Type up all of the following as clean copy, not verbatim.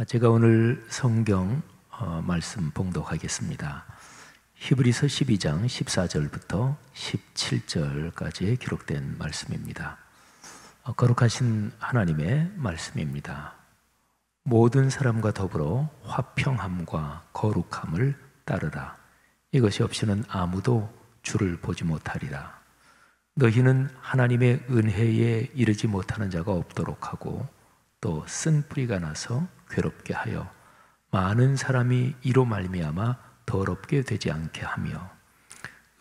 제가 오늘 성경 말씀 봉독하겠습니다. 히브리서 12장 14절부터 17절까지 기록된 말씀입니다. 거룩하신 하나님의 말씀입니다. 모든 사람과 더불어 화평함과 거룩함을 따르라. 이것이 없이는 아무도 주를 보지 못하리라. 너희는 하나님의 은혜에 이르지 못하는 자가 없도록 하고 또 쓴 뿌리가 나서 괴롭게 하여 많은 사람이 이로 말미암아 더럽게 되지 않게 하며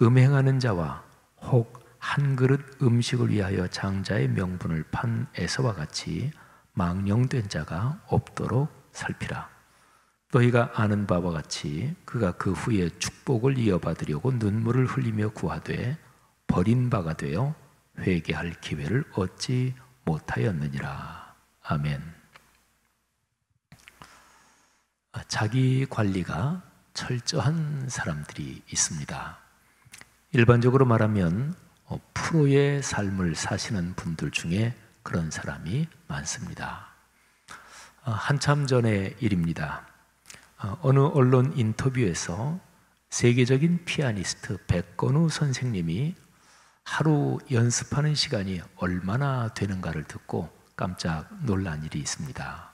음행하는 자와 혹 한 그릇 음식을 위하여 장자의 명분을 판 에서와 같이 망령된 자가 없도록 살피라. 너희가 아는 바와 같이 그가 그 후에 축복을 이어받으려고 눈물을 흘리며 구하되 버린 바가 되어 회개할 기회를 얻지 못하였느니라. 아멘. 자기 관리가 철저한 사람들이 있습니다. 일반적으로 말하면 프로의 삶을 사시는 분들 중에 그런 사람이 많습니다. 한참 전의 일입니다. 어느 언론 인터뷰에서 세계적인 피아니스트 백건우 선생님이 하루 연습하는 시간이 얼마나 되는가를 듣고 깜짝 놀란 일이 있습니다.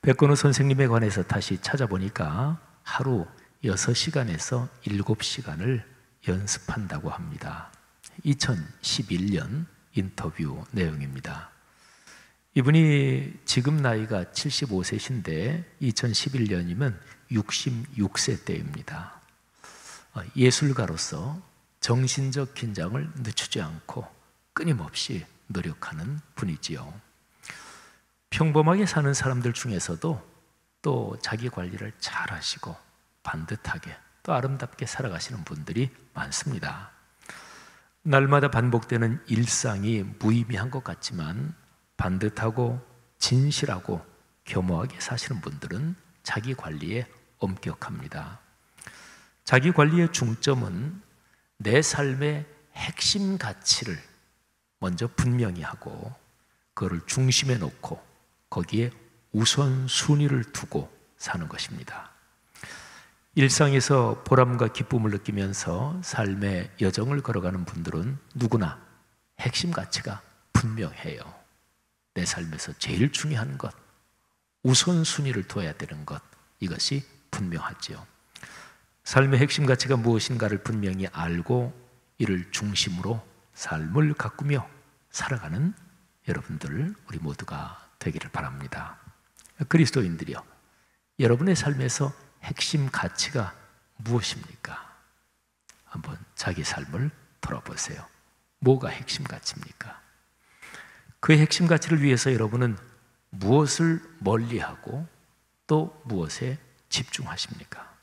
백건우 선생님에 관해서 다시 찾아보니까 하루 6시간에서 7시간을 연습한다고 합니다. 2011년 인터뷰 내용입니다. 이분이 지금 나이가 75세신데 2011년이면 66세 때입니다. 예술가로서 정신적 긴장을 늦추지 않고 끊임없이 노력하는 분이지요. 평범하게 사는 사람들 중에서도 또 자기 관리를 잘 하시고 반듯하게 또 아름답게 살아가시는 분들이 많습니다. 날마다 반복되는 일상이 무의미한 것 같지만 반듯하고 진실하고 겸허하게 사시는 분들은 자기 관리에 엄격합니다. 자기 관리의 중점은 내 삶의 핵심 가치를 먼저 분명히 하고 그거를 중심에 놓고 거기에 우선순위를 두고 사는 것입니다. 일상에서 보람과 기쁨을 느끼면서 삶의 여정을 걸어가는 분들은 누구나 핵심 가치가 분명해요. 내 삶에서 제일 중요한 것, 우선순위를 둬야 되는 것, 이것이 분명하지요. 삶의 핵심 가치가 무엇인가를 분명히 알고 이를 중심으로 삶을 가꾸며 살아가는 여러분들, 우리 모두가 되기를 바랍니다. 그리스도인들이요, 여러분의 삶에서 핵심 가치가 무엇입니까? 한번 자기 삶을 돌아보세요. 뭐가 핵심 가치입니까? 그 핵심 가치를 위해서 여러분은 무엇을 멀리하고 또 무엇에 집중하십니까?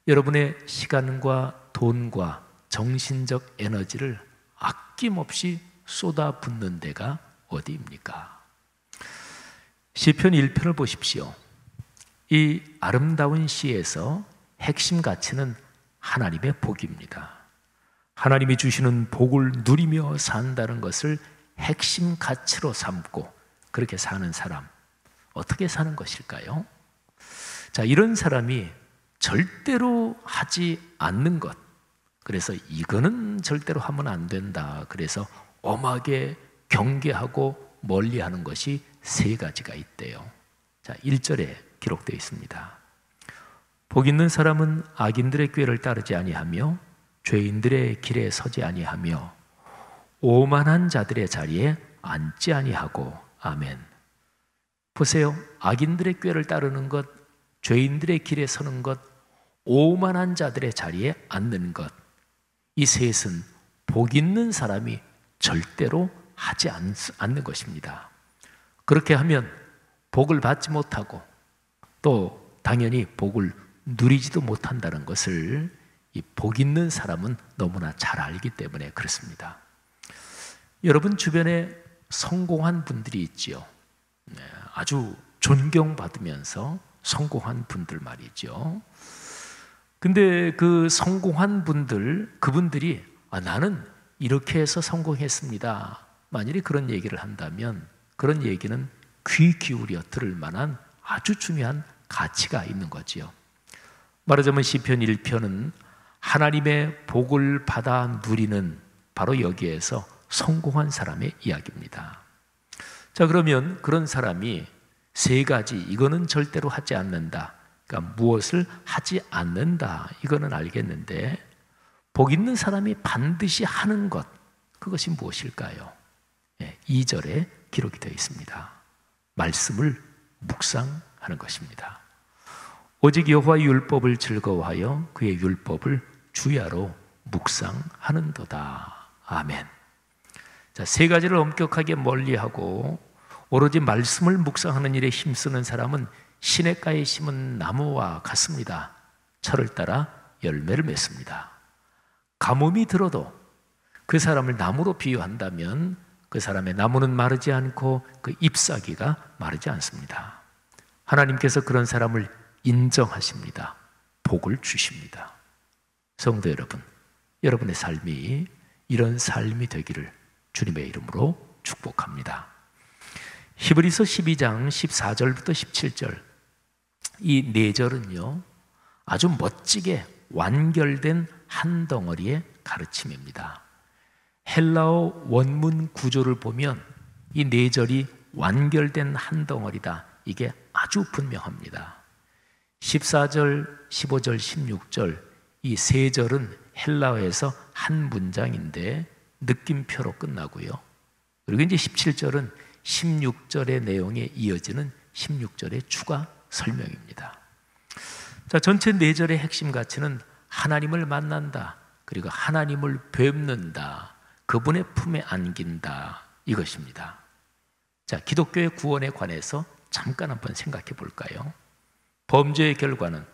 여러분의 시간과 돈과 정신적 에너지를 아낌없이 쏟아붓는 데가 어디입니까? 시편 1편을 보십시오. 이 아름다운 시에서 핵심 가치는 하나님의 복입니다. 하나님이 주시는 복을 누리며 산다는 것을 핵심 가치로 삼고 그렇게 사는 사람, 어떻게 사는 것일까요? 자, 이런 사람이 절대로 하지 않는 것, 그래서 이거는 절대로 하면 안 된다, 그래서 엄하게 경계하고 멀리하는 것이 3가지가 있대요. 자, 1절에 기록되어 있습니다. 복 있는 사람은 악인들의 꾀를 따르지 아니하며 죄인들의 길에 서지 아니하며 오만한 자들의 자리에 앉지 아니하고. 아멘. 보세요. 악인들의 꾀를 따르는 것, 죄인들의 길에 서는 것, 오만한 자들의 자리에 앉는 것, 이 셋은 복 있는 사람이 절대로 하지 않는 것입니다. 그렇게 하면 복을 받지 못하고 또 당연히 복을 누리지도 못한다는 것을 이 복 있는 사람은 너무나 잘 알기 때문에 그렇습니다. 여러분 주변에 성공한 분들이 있지요. 아주 존경받으면서 성공한 분들 말이죠. 근데 그 성공한 분들, 그분들이 나는 이렇게 해서 성공했습니다, 만일에 그런 얘기를 한다면 그런 얘기는 귀 기울여 들을 만한 아주 중요한 가치가 있는 거지요. 말하자면 시편 1편은 하나님의 복을 받아 누리는 바로 여기에서 성공한 사람의 이야기입니다. 자, 그러면 그런 사람이 세 가지, 이거는 절대로 하지 않는다, 그러니까 무엇을 하지 않는다, 이거는 알겠는데 복 있는 사람이 반드시 하는 것, 그것이 무엇일까요? 2절에 기록이 되어 있습니다. 말씀을 묵상하는 것입니다. 오직 여호와의 율법을 즐거워하여 그의 율법을 주야로 묵상하는도다. 아멘. 자, 세 가지를 엄격하게 멀리하고 오로지 말씀을 묵상하는 일에 힘쓰는 사람은 시냇가에 심은 나무와 같습니다. 철을 따라 열매를 맺습니다. 가뭄이 들어도 그 사람을 나무로 비유한다면 그 사람의 나무는 마르지 않고 그 잎사귀가 마르지 않습니다. 하나님께서 그런 사람을 인정하십니다. 복을 주십니다. 성도 여러분, 여러분의 삶이 이런 삶이 되기를 주님의 이름으로 축복합니다. 히브리서 12장 14절부터 17절, 이 네 절은요 아주 멋지게 완결된 한 덩어리의 가르침입니다. 헬라어 원문 구조를 보면 이 네 절이 완결된 한 덩어리다, 이게 아주 분명합니다. 14절, 15절, 16절 이 세 절은 헬라어에서 한 문장인데 느낌표로 끝나고요. 그리고 이제 17절은 16절의 내용에 이어지는 16절의 추가 설명입니다. 자, 전체 네 절의 핵심 가치는 하나님을 만난다, 그리고 하나님을 뵙는다, 그분의 품에 안긴다, 이것입니다. 자, 기독교의 구원에 관해서 잠깐 한번 생각해 볼까요? 범죄의 결과는,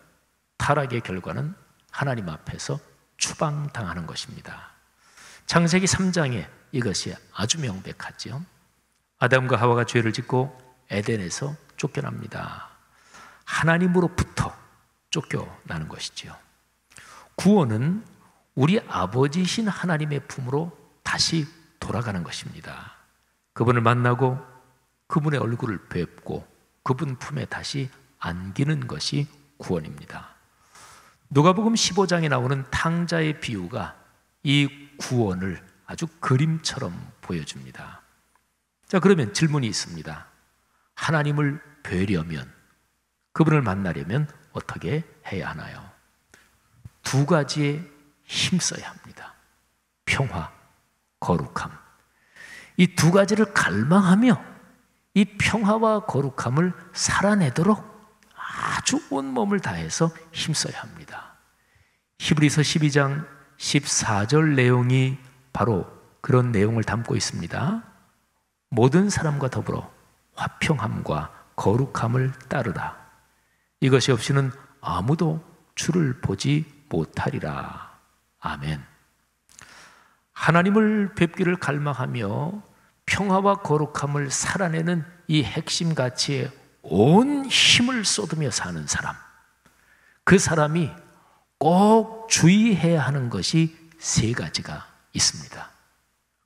타락의 결과는 하나님 앞에서 추방당하는 것입니다. 창세기 3장에 이것이 아주 명백하죠. 아담과 하와가 죄를 짓고 에덴에서 쫓겨납니다. 하나님으로부터 쫓겨나는 것이죠. 구원은 우리 아버지신 하나님의 품으로 다시 돌아가는 것입니다. 그분을 만나고 그분의 얼굴을 뵙고 그분 품에 다시 안기는 것이 구원입니다. 누가복음 15장에 나오는 탕자의 비유가 이 구원을 아주 그림처럼 보여줍니다. 자, 그러면 질문이 있습니다. 하나님을 뵈려면, 그분을 만나려면 어떻게 해야 하나요? 두 가지에 힘써야 합니다. 평화, 거룩함. 이 두 가지를 갈망하며 이 평화와 거룩함을 살아내도록 아주 온몸을 다해서 힘써야 합니다. 히브리서 12장 14절 내용이 바로 그런 내용을 담고 있습니다. 모든 사람과 더불어 화평함과 거룩함을 따르라. 이것이 없이는 아무도 주를 보지 못하리라. 아멘. 하나님을 뵙기를 갈망하며 평화와 거룩함을 살아내는 이 핵심 가치에 온 힘을 쏟으며 사는 사람, 그 사람이 꼭 주의해야 하는 것이 세 가지가 있습니다.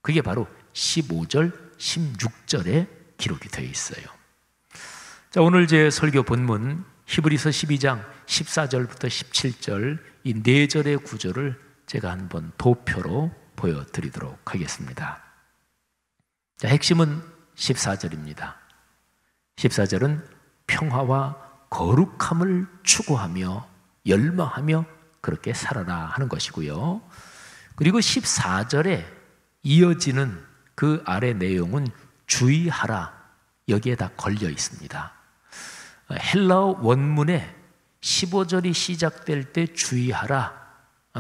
그게 바로 15절, 16절에 기록이 되어 있어요. 자, 오늘 제 설교 본문 히브리서 12장 14절부터 17절 이 네 절의 구조를 제가 한번 도표로 보여드리도록 하겠습니다. 자, 핵심은 14절입니다. 14절은 평화와 거룩함을 추구하며 열망하며 그렇게 살아라 하는 것이고요. 그리고 14절에 이어지는 그 아래 내용은 주의하라, 여기에 다 걸려 있습니다. 헬라어 원문에 15절이 시작될 때 주의하라,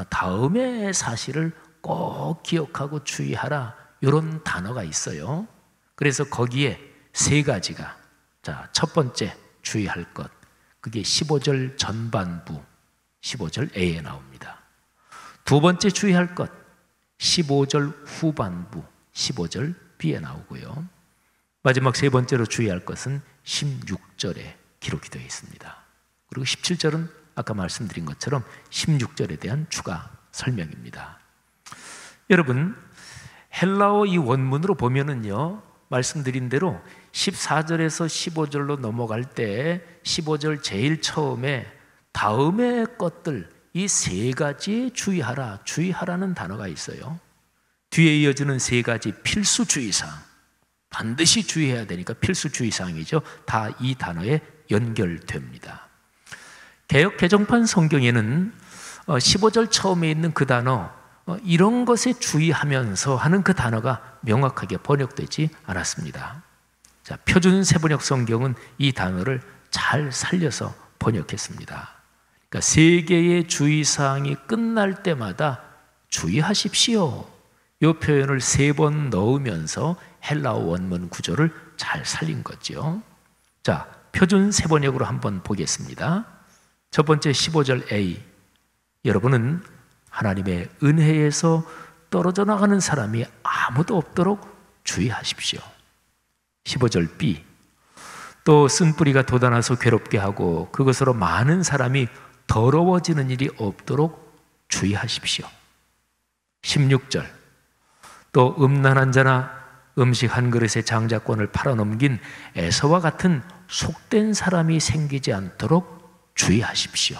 다음의 사실을 꼭 기억하고 주의하라, 이런 단어가 있어요. 그래서 거기에 세 가지가, 자, 첫 번째 주의할 것, 그게 15절 전반부 15절 A에 나옵니다. 두 번째 주의할 것 15절 후반부 15절 B에 나오고요. 마지막 세 번째로 주의할 것은 16절에 기록이 되어 있습니다. 그리고 17절은 아까 말씀드린 것처럼 16절에 대한 추가 설명입니다. 여러분, 헬라어 이 원문으로 보면은요, 말씀드린 대로 14절에서 15절로 넘어갈 때 15절 제일 처음에 다음의 것들 이 세 가지에 주의하라, 주의하라는 단어가 있어요. 뒤에 이어지는 세 가지 필수 주의사항, 반드시 주의해야 되니까 필수 주의사항이죠. 다 이 단어에 연결됩니다. 개역 개정판 성경에는 15절 처음에 있는 그 단어 이런 것에 주의하면서 하는 그 단어가 명확하게 번역되지 않았습니다. 자, 표준 세번역 성경은 이 단어를 잘 살려서 번역했습니다. 그러니까 세 개의 주의사항이 끝날 때마다 주의하십시오. 이 표현을 3번 넣으면서 헬라어 원문 구조를 잘 살린 거죠. 자, 표준 세번역으로 한번 보겠습니다. 첫 번째 15절 A, 여러분은 하나님의 은혜에서 떨어져 나가는 사람이 아무도 없도록 주의하십시오. 15절 B, 또 쓴뿌리가 돋아나서 괴롭게 하고 그것으로 많은 사람이 더러워지는 일이 없도록 주의하십시오. 16절, 또 음란한 자나 음식 한 그릇의 장자권을 팔아넘긴 에서와 같은 속된 사람이 생기지 않도록 주의하십시오.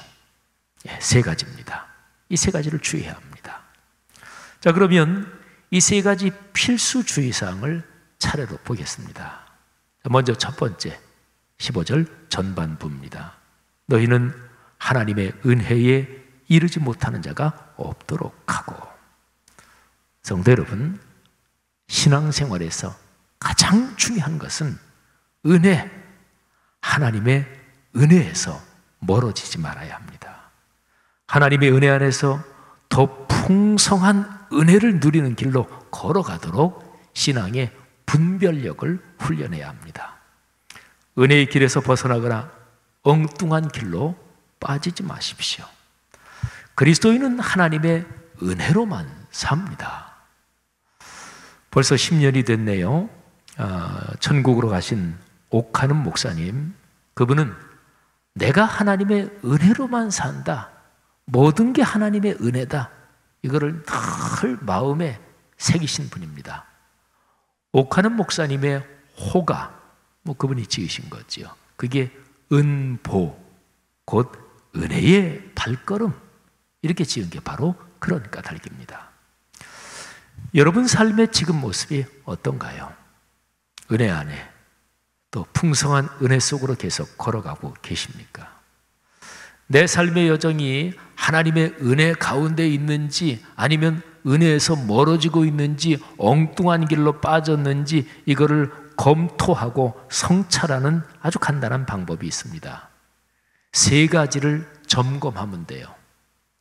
세 가지입니다. 이 세 가지를 주의해야 합니다. 자, 그러면 이 세 가지 필수 주의사항을 차례로 보겠습니다. 먼저 첫 번째 15절 전반부입니다. 너희는 하나님의 은혜에 이르지 못하는 자가 없도록 하고. 성도 여러분, 신앙생활에서 가장 중요한 것은 은혜, 하나님의 은혜에서 멀어지지 말아야 합니다. 하나님의 은혜 안에서 더 풍성한 은혜를 누리는 길로 걸어가도록 신앙의 분별력을 훈련해야 합니다. 은혜의 길에서 벗어나거나 엉뚱한 길로 빠지지 마십시오. 그리스도인은 하나님의 은혜로만 삽니다. 벌써 10년이 됐네요. 천국으로 가신 옥하는 목사님, 그분은 내가 하나님의 은혜로만 산다, 모든 게 하나님의 은혜다, 이거를 늘 마음에 새기신 분입니다. 옥하는 목사님의 호가 그분이 지으신 거죠. 그게 은보, 곧 은혜의 발걸음, 이렇게 지은 게 바로 그런 까닭입니다. 여러분 삶의 지금 모습이 어떤가요? 은혜 안에 또 풍성한 은혜 속으로 계속 걸어가고 계십니까? 내 삶의 여정이 하나님의 은혜 가운데 있는지 아니면 은혜에서 멀어지고 있는지 엉뚱한 길로 빠졌는지 이거를 검토하고 성찰하는 아주 간단한 방법이 있습니다. 세 가지를 점검하면 돼요.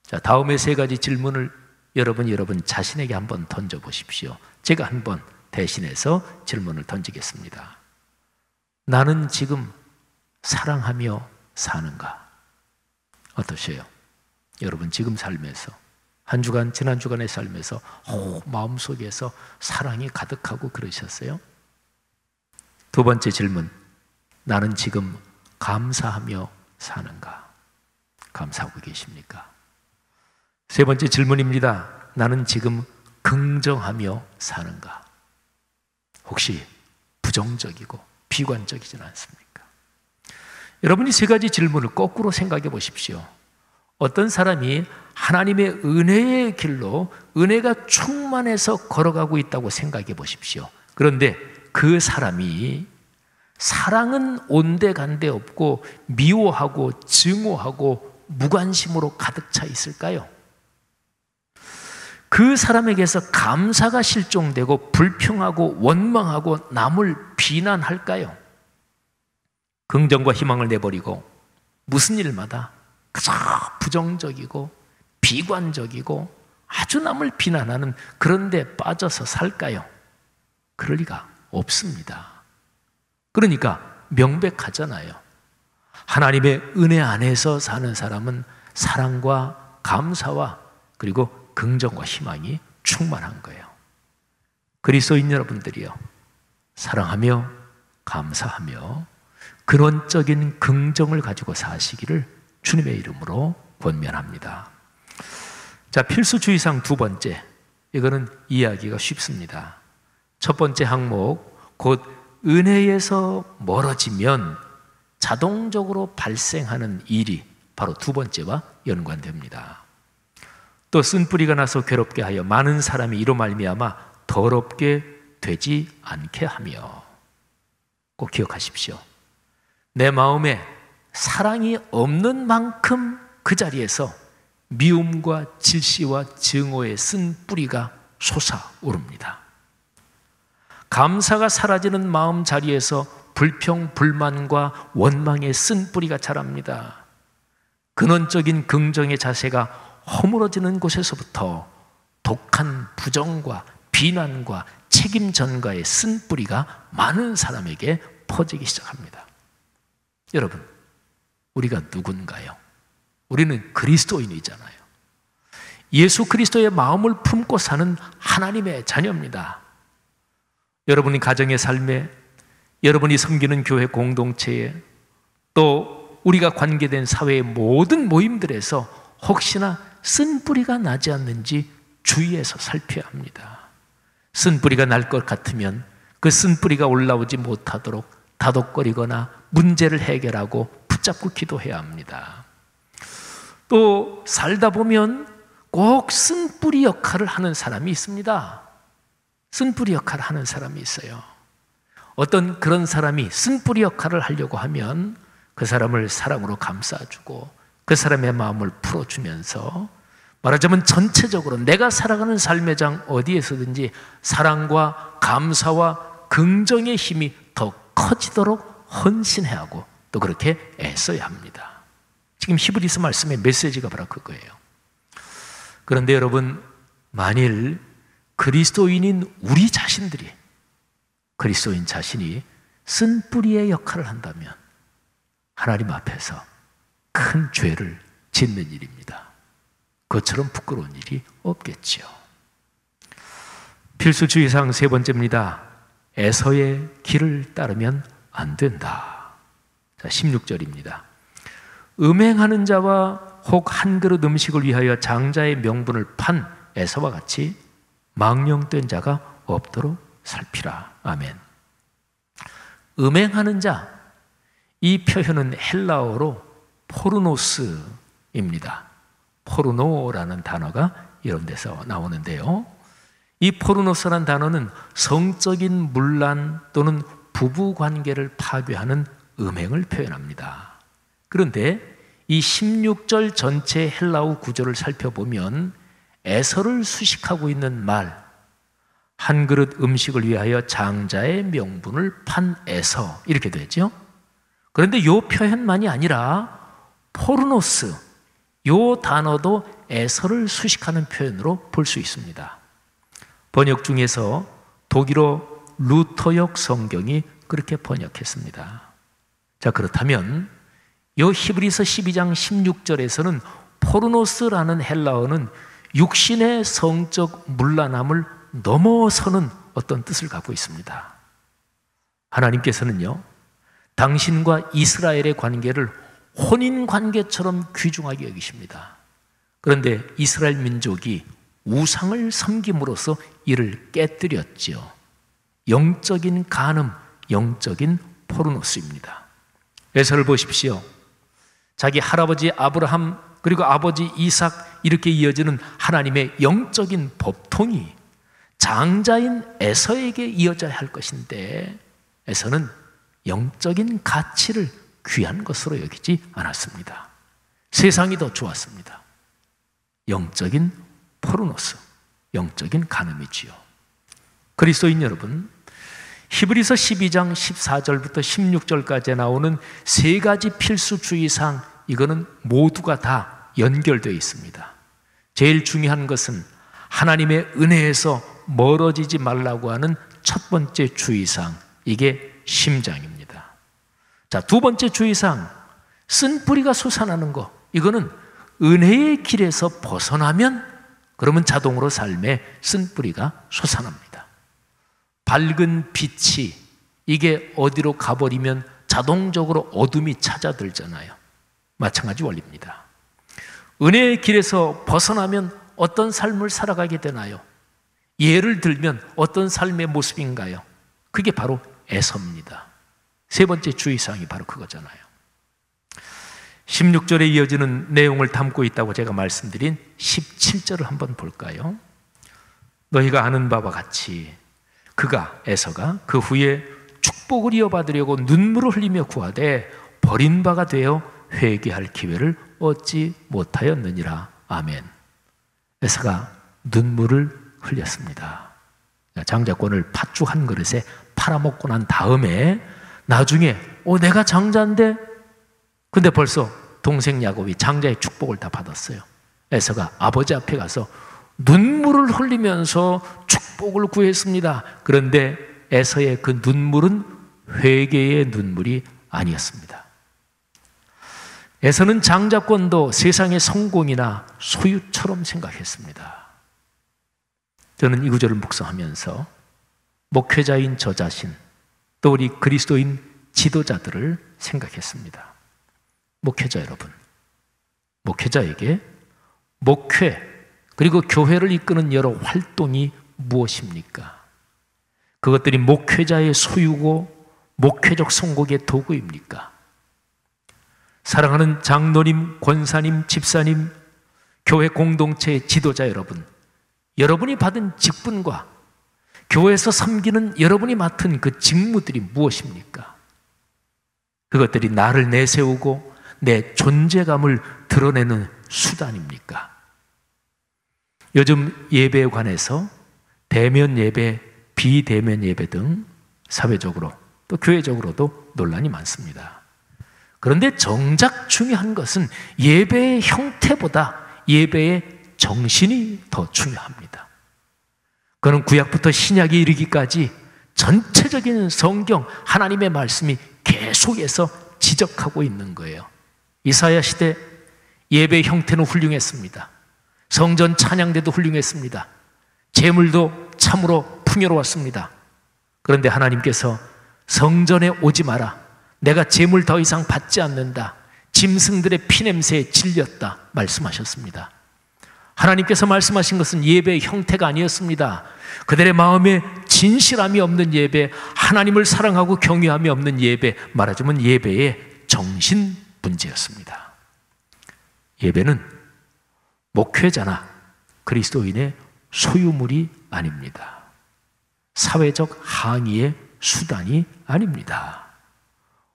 자, 다음에 세 가지 질문을 여러분 자신에게 한번 던져보십시오. 제가 한번 대신해서 질문을 던지겠습니다. 나는 지금 사랑하며 사는가? 어떠세요? 여러분 지금 삶에서 한 주간, 지난 주간의 삶에서 마음속에서 사랑이 가득하고 그러셨어요? 두 번째 질문, 나는 지금 감사하며 사는가? 감사하고 계십니까? 세 번째 질문입니다. 나는 지금 긍정하며 사는가? 혹시 부정적이고 비관적이지는 않습니까? 여러분이 세 가지 질문을 거꾸로 생각해 보십시오. 어떤 사람이 하나님의 은혜의 길로 은혜가 충만해서 걸어가고 있다고 생각해 보십시오. 그런데 그 사람이 사랑은 온데간데 없고 미워하고 증오하고 무관심으로 가득 차 있을까요? 그 사람에게서 감사가 실종되고 불평하고 원망하고 남을 비난할까요? 긍정과 희망을 내버리고 무슨 일마다 그저 부정적이고 비관적이고 아주 남을 비난하는 그런 데 빠져서 살까요? 그럴 리가 없습니다. 그러니까 명백하잖아요. 하나님의 은혜 안에서 사는 사람은 사랑과 감사와 그리고 긍정과 희망이 충만한 거예요. 그리스도인 여러분들이요, 사랑하며 감사하며 근원적인 긍정을 가지고 사시기를 주님의 이름으로 권면합니다. 자, 필수 주의사항 두 번째, 이거는 이해하기가 쉽습니다. 첫 번째 항목, 곧 은혜에서 멀어지면 자동적으로 발생하는 일이 바로 두 번째와 연관됩니다. 또 쓴뿌리가 나서 괴롭게 하여 많은 사람이 이로 말미암아 더럽게 되지 않게 하며. 꼭 기억하십시오. 내 마음에 사랑이 없는 만큼 그 자리에서 미움과 질시와 증오의 쓴뿌리가 솟아오릅니다. 감사가 사라지는 마음 자리에서 불평, 불만과 원망의 쓴뿌리가 자랍니다. 근원적인 긍정의 자세가 허물어지는 곳에서부터 독한 부정과 비난과 책임 전가의 쓴뿌리가 많은 사람에게 퍼지기 시작합니다. 여러분, 우리가 누군가요? 우리는 그리스도인이잖아요. 예수 그리스도의 마음을 품고 사는 하나님의 자녀입니다. 여러분이 가정의 삶에, 여러분이 섬기는 교회 공동체에, 또 우리가 관계된 사회의 모든 모임들에서 혹시나 쓴뿌리가 나지 않는지 주의해서 살펴야 합니다. 쓴뿌리가 날 것 같으면 그 쓴뿌리가 올라오지 못하도록 다독거리거나 문제를 해결하고 붙잡고 기도해야 합니다. 또 살다 보면 꼭 쓴뿌리 역할을 하는 사람이 있습니다. 쓴뿌리 역할을 하는 사람이 있어요. 어떤 그런 사람이 쓴뿌리 역할을 하려고 하면 그 사람을 사랑으로 감싸주고 그 사람의 마음을 풀어주면서, 말하자면 전체적으로 내가 살아가는 삶의 장 어디에서든지 사랑과 감사와 긍정의 힘이 더 커지도록 헌신해야 하고 또 그렇게 애써야 합니다. 지금 히브리서 말씀의 메시지가 바로 그거예요. 그런데 여러분, 만일 그리스도인인 우리 자신들이, 그리스도인 자신이 쓴뿌리의 역할을 한다면 하나님 앞에서 큰 죄를 짓는 일입니다. 그것처럼 부끄러운 일이 없겠지요. 필수주의사항 세 번째입니다. 에서의 길을 따르면 안 된다. 자, 16절입니다. 음행하는 자와 혹 한 그릇 음식을 위하여 장자의 명분을 판 에서와 같이 망령된 자가 없도록 살피라. 아멘. 음행하는 자, 이 표현은 헬라어로 포르노스입니다. 포르노라는 단어가 이런 데서 나오는데요, 이 포르노스라는 단어는 성적인 문란 또는 부부관계를 파괴하는 음행을 표현합니다. 그런데 이 16절 전체 헬라어 구조를 살펴보면 에서를 수식하고 있는 말, 한 그릇 음식을 위하여 장자의 명분을 판 에서, 이렇게 되죠. 그런데 이 표현만이 아니라 포르노스, 이 단어도 에서를 수식하는 표현으로 볼 수 있습니다. 번역 중에서 독일어 루터역 성경이 그렇게 번역했습니다. 자, 그렇다면 이 히브리서 12장 16절에서는 포르노스라는 헬라어는 육신의 성적 문란함을 넘어서는 어떤 뜻을 갖고 있습니다. 하나님께서는요, 당신과 이스라엘의 관계를 혼인 관계처럼 귀중하게 여기십니다. 그런데 이스라엘 민족이 우상을 섬김으로써 이를 깨뜨렸죠. 영적인 간음, 영적인 포르노스입니다. 에서를 보십시오. 자기 할아버지 아브라함 그리고 아버지 이삭, 이렇게 이어지는 하나님의 영적인 법통이 장자인 에서에게 이어져야 할 것인데 에서는 영적인 가치를 귀한 것으로 여기지 않았습니다. 세상이 더 좋았습니다. 영적인 포르노스, 영적인 간음이지요. 그리스도인 여러분, 히브리서 12장 14절부터 16절까지 나오는 세 가지 필수주의사항, 이거는 모두가 다 연결되어 있습니다. 제일 중요한 것은 하나님의 은혜에서 멀어지지 말라고 하는 첫 번째 주의사항, 이게 심장입니다. 자, 두 번째 주의사항, 쓴뿌리가 솟아나는 거, 이거는 은혜의 길에서 벗어나면 그러면 자동으로 삶에 쓴뿌리가 솟아납니다. 밝은 빛이 이게 어디로 가버리면 자동적으로 어둠이 찾아들잖아요. 마찬가지 원리입니다. 은혜의 길에서 벗어나면 어떤 삶을 살아가게 되나요? 예를 들면 어떤 삶의 모습인가요? 그게 바로 에서입니다. 세 번째 주의사항이 바로 그거잖아요. 16절에 이어지는 내용을 담고 있다고 제가 말씀드린 17절을 한번 볼까요? 너희가 아는 바와 같이 그가, 에서가 그 후에 축복을 이어받으려고 눈물을 흘리며 구하되 버린 바가 되어 회개할 기회를 얻지 못하였느니라. 아멘. 에서가 눈물을 흘렸습니다. 장자권을 팥죽 한 그릇에 팔아먹고 난 다음에 나중에 내가 장자인데, 근데 벌써 동생 야곱이 장자의 축복을 다 받았어요. 에서가 아버지 앞에 가서 눈물을 흘리면서 축복을 구했습니다. 그런데 에서의 그 눈물은 회개의 눈물이 아니었습니다. 에서는 장자권도 세상의 성공이나 소유처럼 생각했습니다. 저는 이 구절을 묵상하면서 목회자인 저 자신, 또 우리 그리스도인 지도자들을 생각했습니다. 목회자 여러분, 목회자에게 목회 그리고 교회를 이끄는 여러 활동이 무엇입니까? 그것들이 목회자의 소유고 목회적 성공의 도구입니까? 사랑하는 장로님, 권사님, 집사님, 교회 공동체의 지도자 여러분, 여러분이 받은 직분과 교회에서 섬기는 여러분이 맡은 그 직무들이 무엇입니까? 그것들이 나를 내세우고 내 존재감을 드러내는 수단입니까? 요즘 예배에 관해서 대면 예배, 비대면 예배 등 사회적으로 또 교회적으로도 논란이 많습니다. 그런데 정작 중요한 것은 예배의 형태보다 예배의 정신이 더 중요합니다. 그는 구약부터 신약에 이르기까지 전체적인 성경 하나님의 말씀이 계속해서 지적하고 있는 거예요. 이사야 시대 예배 형태는 훌륭했습니다. 성전 찬양대도 훌륭했습니다. 제물도 참으로 풍요로웠습니다. 그런데 하나님께서 성전에 오지 마라, 내가 제물 더 이상 받지 않는다, 짐승들의 피냄새에 질렸다 말씀하셨습니다. 하나님께서 말씀하신 것은 예배의 형태가 아니었습니다. 그들의 마음에 진실함이 없는 예배, 하나님을 사랑하고 경외함이 없는 예배, 말하자면 예배의 정신 문제였습니다. 예배는 목회자나 그리스도인의 소유물이 아닙니다. 사회적 항의의 수단이 아닙니다.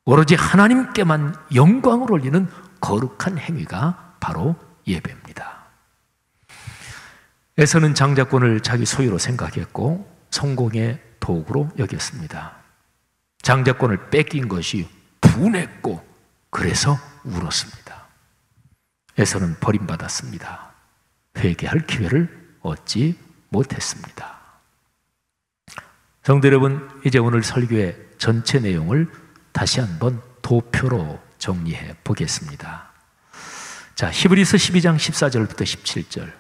오로지 하나님께만 영광을 올리는 거룩한 행위가 바로 예배입니다. 에서는 장자권을 자기 소유로 생각했고 성공의 도구로 여겼습니다. 장자권을 뺏긴 것이 분했고 그래서 울었습니다. 에서는 버림받았습니다. 회개할 기회를 얻지 못했습니다. 성도 여러분, 이제 오늘 설교의 전체 내용을 다시 한번 도표로 정리해 보겠습니다. 자, 히브리서 12장 14절부터 17절.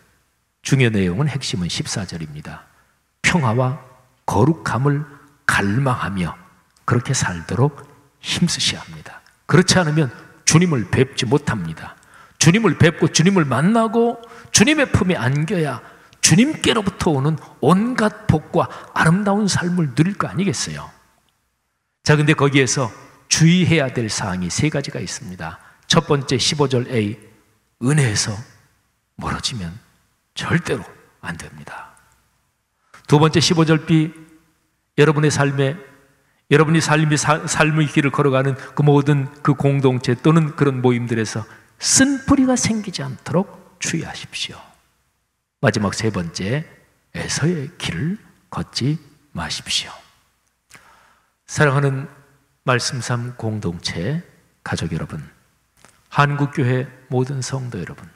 중요 내용은 핵심은 14절입니다. 평화와 거룩함을 갈망하며 그렇게 살도록 힘쓰셔야 합니다. 그렇지 않으면 주님을 뵙지 못합니다. 주님을 뵙고 주님을 만나고 주님의 품에 안겨야 주님께로부터 오는 온갖 복과 아름다운 삶을 누릴 거 아니겠어요? 자, 근데 거기에서 주의해야 될 사항이 세 가지가 있습니다. 첫 번째 15절 A, 은혜에서 멀어지면 절대로 안 됩니다. 두 번째 15절 B, 여러분의 삶의 삶의 길을 걸어가는 그 모든 그 공동체 또는 그런 모임들에서 쓴뿌리가 생기지 않도록 주의하십시오. 마지막 세 번째, 에서의 길을 걷지 마십시오. 사랑하는 말씀삼 공동체 가족 여러분, 한국교회 모든 성도 여러분,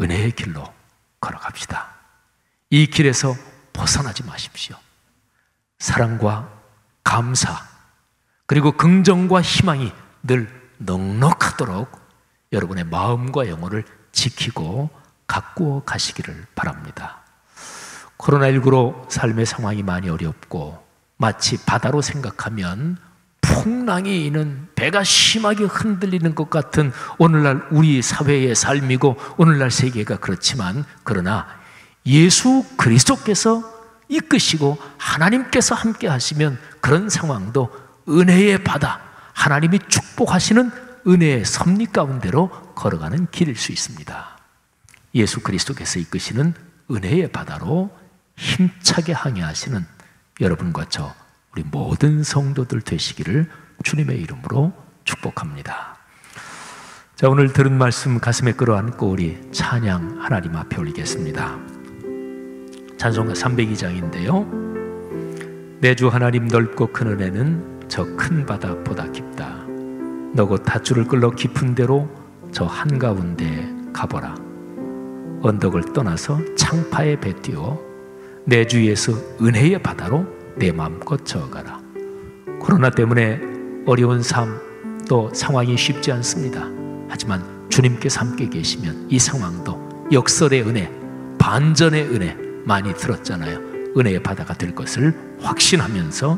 은혜의 길로 걸어갑시다. 이 길에서 벗어나지 마십시오. 사랑과 감사 그리고 긍정과 희망이 늘 넉넉하도록 여러분의 마음과 영혼을 지키고 가꾸어 가시기를 바랍니다. 코로나19로 삶의 상황이 많이 어렵고 마치 바다로 생각하면 풍랑이 있는 배가 심하게 흔들리는 것 같은 오늘날 우리 사회의 삶이고 오늘날 세계가 그렇지만, 그러나 예수 그리스도께서 이끄시고 하나님께서 함께 하시면 그런 상황도 은혜의 바다, 하나님이 축복하시는 은혜의 섭리 가운데로 걸어가는 길일 수 있습니다. 예수 그리스도께서 이끄시는 은혜의 바다로 힘차게 항해하시는 여러분과 저 우리 모든 성도들 되시기를 주님의 이름으로 축복합니다. 자, 오늘 들은 말씀 가슴에 끌어안고 우리 찬양 하나님 앞에 올리겠습니다. 찬송가 302장인데요. 내 주 하나님 넓고 큰 은혜는 저 큰 바다보다 깊다. 너 곧 닷줄을 끌러 깊은 데로 저 한가운데 가보라. 언덕을 떠나서 창파의 배 띄워 내 주 예수 은혜의 바다로 내 마음껏 저어가라. 코로나 때문에 어려운 삶 또 상황이 쉽지 않습니다. 하지만 주님께서 함께 계시면 이 상황도 역설의 은혜, 반전의 은혜 많이 들었잖아요. 은혜의 바다가 될 것을 확신하면서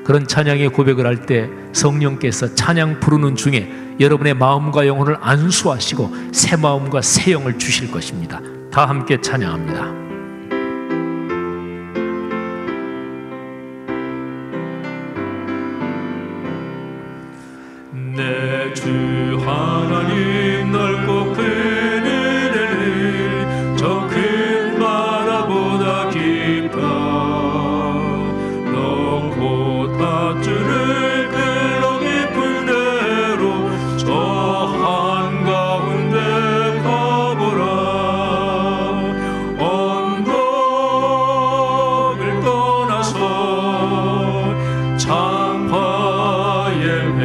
그런 찬양의 고백을 할 때 성령께서 찬양 부르는 중에 여러분의 마음과 영혼을 안수하시고 새 마음과 새 영을 주실 것입니다. 다 함께 찬양합니다. 내 주 하나님 넓고 큰 은혜는 저 큰 바다보다 깊다. 너 곧 닷줄을 끌러 깊은 데로 저 한가운데 가보라. 언덕을 떠나서 창파의 배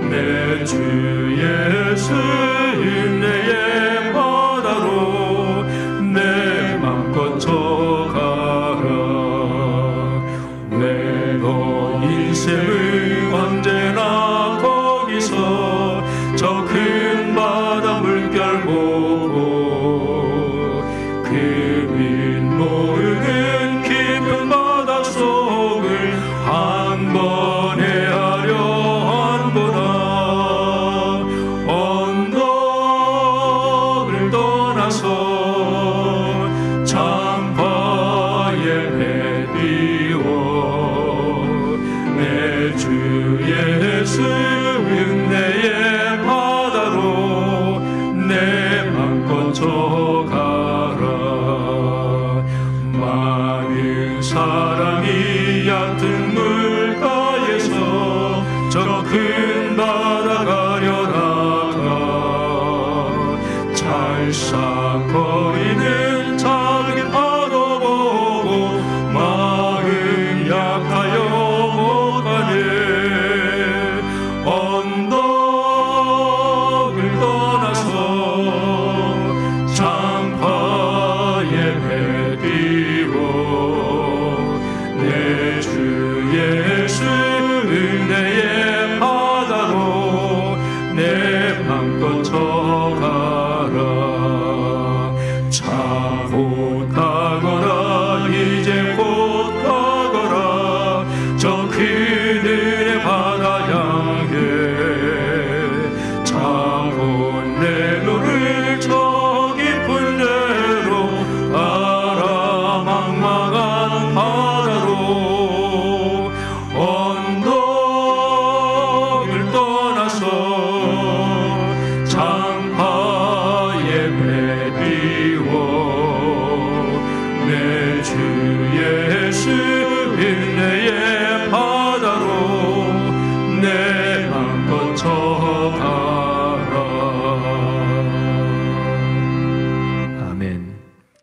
내 주 예수 은혜의 바다로 내 맘껏 저가라. 왜 너 인생을 언제나 거기서 저 큰 바다 물결 보고 그 빛 모으는 깊은 바다 속을 한 번에 예수 은혜의 바다로 내 맘껏 저가라. 많은 사랑이